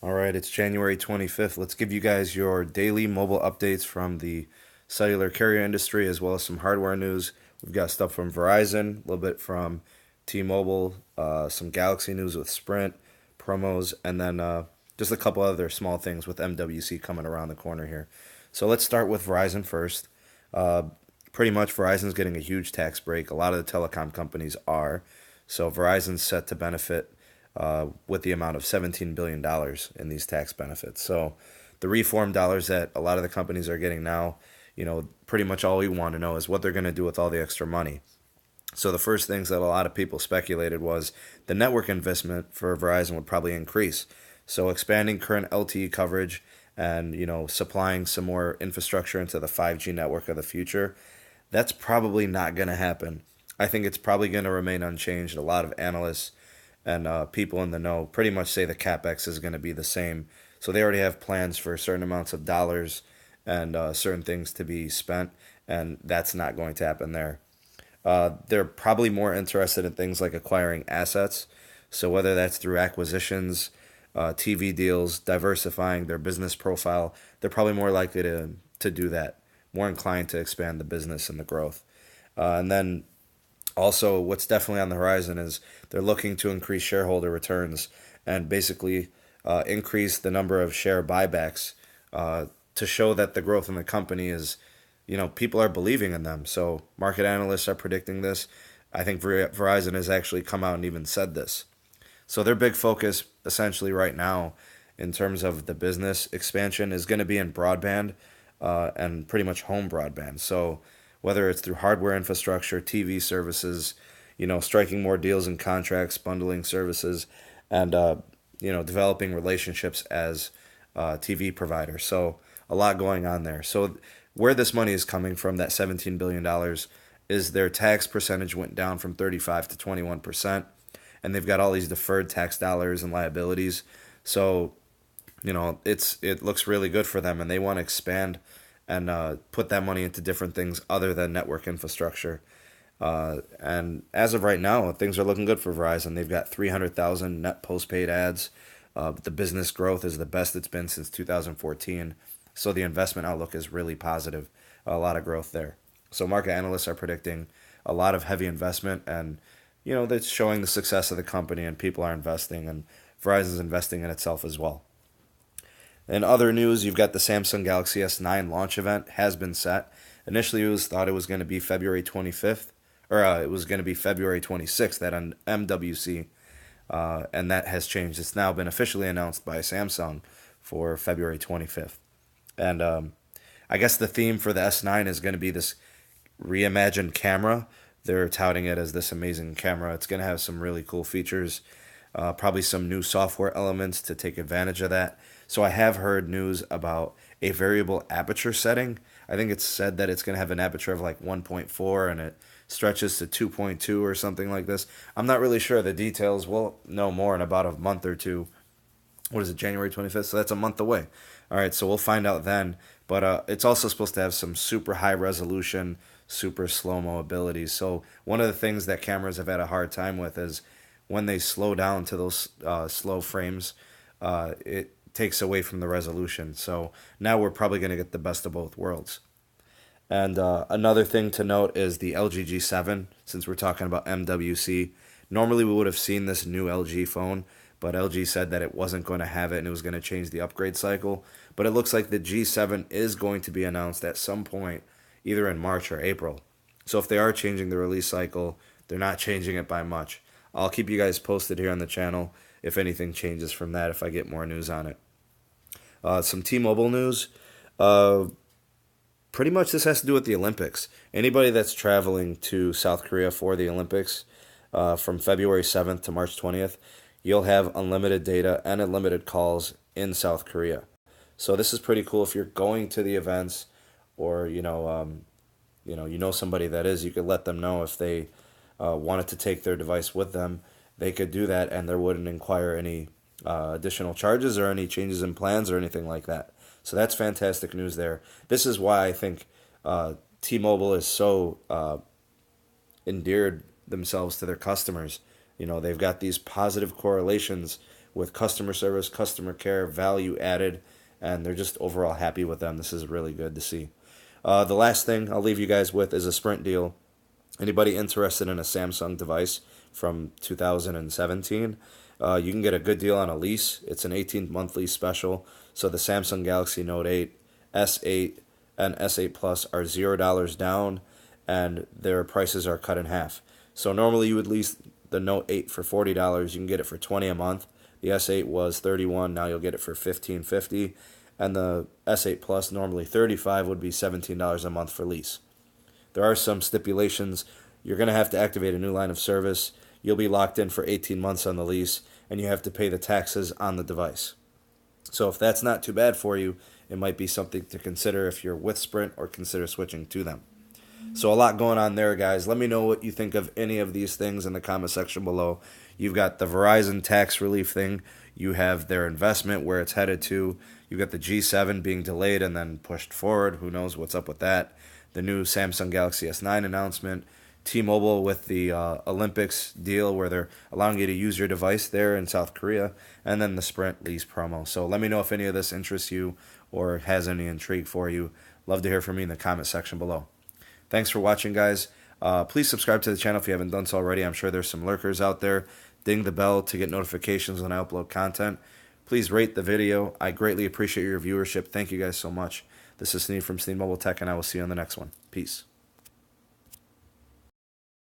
All right, it's January 25th. Let's give you guys your daily mobile updates from the cellular carrier industry as well as some hardware news. We've got stuff from Verizon, a little bit from T-Mobile, some Galaxy news with Sprint, promos, and then just a couple other small things with MWC coming around the corner here. So let's start with Verizon first. Uh, Pretty much Verizon's getting a huge tax break. A lot of the telecom companies are. So Verizon's set to benefit with the amount of $17 billion dollars in these tax benefits. So the reform dollars that a lot of the companies are getting now, pretty much all we want to know is what they're going to do with all the extra money. So the first things that a lot of people speculated was the network investment for Verizon would probably increase. So expanding current LTE coverage and supplying some more infrastructure into the 5G network of the future, that's probably not going to happen. I think it's probably going to remain unchanged. A lot of analysts and people in the know pretty much say the capex is going to be the same. So they already have plans for certain amounts of dollars and certain things to be spent, and that's not going to happen there. They're probably more interested in things like acquiring assets. So whether that's through acquisitions, TV deals, diversifying their business profile, they're probably more likely to do that. More inclined to expand the business and the growth. And then also, what's definitely on the horizon is they're looking to increase shareholder returns and basically increase the number of share buybacks to show that the growth in the company is, people are believing in them. So market analysts are predicting this. I think Verizon has actually come out and even said this. So their big focus essentially right now in terms of the business expansion is going to be in broadband and pretty much home broadband. So whether it's through hardware infrastructure, TV services, striking more deals and contracts, bundling services, and developing relationships as TV providers. So a lot going on there. So where this money is coming from, that $17 billion, is their tax percentage went down from 35 to 21%, and they've got all these deferred tax dollars and liabilities. So it looks really good for them, and they want to expand and put that money into different things other than network infrastructure. And as of right now, things are looking good for Verizon. They've got 300,000 net postpaid ads. The business growth is the best it's been since 2014. So the investment outlook is really positive. A lot of growth there. So market analysts are predicting a lot of heavy investment, and that's showing the success of the company, and people are investing, and Verizon's investing in itself as well. In other news, you've got the Samsung Galaxy S9 launch event has been set. Initially, it was thought it was going to be February 25th, or it was going to be February 26th at an MWC, and that has changed. It's now been officially announced by Samsung for February 25th. And I guess the theme for the S9 is going to be this reimagined camera. They're touting it as this amazing camera. It's going to have some really cool features, probably some new software elements to take advantage of that. So I have heard news about a variable aperture setting. I think it's said that it's going to have an aperture of like 1.4 and it stretches to 2.2 or something like this. I'm not really sure the details. We'll know more in about a month or two. What is it, January 25th? So that's a month away. All right, so we'll find out then. But it's also supposed to have some super high resolution, super slow-mo abilities. So one of the things that cameras have had a hard time with is when they slow down to those slow frames, it takes away from the resolution. So now we're probably going to get the best of both worlds. And another thing to note is the LG G7, since we're talking about MWC. Normally we would have seen this new LG phone, but LG said that it wasn't going to have it and it was going to change the upgrade cycle. But it looks like the G7 is going to be announced at some point, either in March or April. So if they are changing the release cycle, they're not changing it by much. I'll keep you guys posted here on the channel if anything changes from that, if I get more news on it. Some T-Mobile news. Pretty much this has to do with the Olympics. Anybody that's traveling to South Korea for the Olympics from February 7th to March 20th, you'll have unlimited data and unlimited calls in South Korea. So this is pretty cool if you're going to the events, or somebody that is. You could let them know if they wanted to take their device with them. They could do that, and there wouldn't require any additional charges or any changes in plans or anything like that. So that's fantastic news there. This is why I think T-Mobile is so endeared themselves to their customers. They've got these positive correlations with customer service, customer care, value added, and they're just overall happy with them. This is really good to see. The last thing I'll leave you guys with is a Sprint deal. Anybody interested in a Samsung device from 2017, you can get a good deal on a lease. It's an 18-month lease special. So the Samsung Galaxy Note 8, S8, and S8 Plus are $0 down, and their prices are cut in half. So normally you would lease the Note 8 for $40. You can get it for $20 a month. The S8 was $31. Now you'll get it for $15.50. And the S8 Plus, normally $35, would be $17 a month for lease. There are some stipulations. You're going to have to activate a new line of service. You'll be locked in for 18 months on the lease, and you have to pay the taxes on the device. So if that's not too bad for you, it might be something to consider if you're with Sprint or consider switching to them. So a lot going on there, guys. Let me know what you think of any of these things in the comment section below. You've got the Verizon tax relief thing. You have their investment, where it's headed to. You've got the G7 being delayed and then pushed forward. Who knows what's up with that. The new Samsung Galaxy S9 announcement. T-Mobile with the Olympics deal, where they're allowing you to use your device there in South Korea. And then the Sprint lease promo. So let me know if any of this interests you or has any intrigue for you. Love to hear from you in the comment section below. Thanks for watching, guys. Please subscribe to the channel if you haven't done so already. I'm sure there's some lurkers out there. Ding the bell to get notifications when I upload content. Please rate the video. I greatly appreciate your viewership. Thank you guys so much. This is Sneed from Sneed Mobile Tech, and I will see you on the next one. Peace.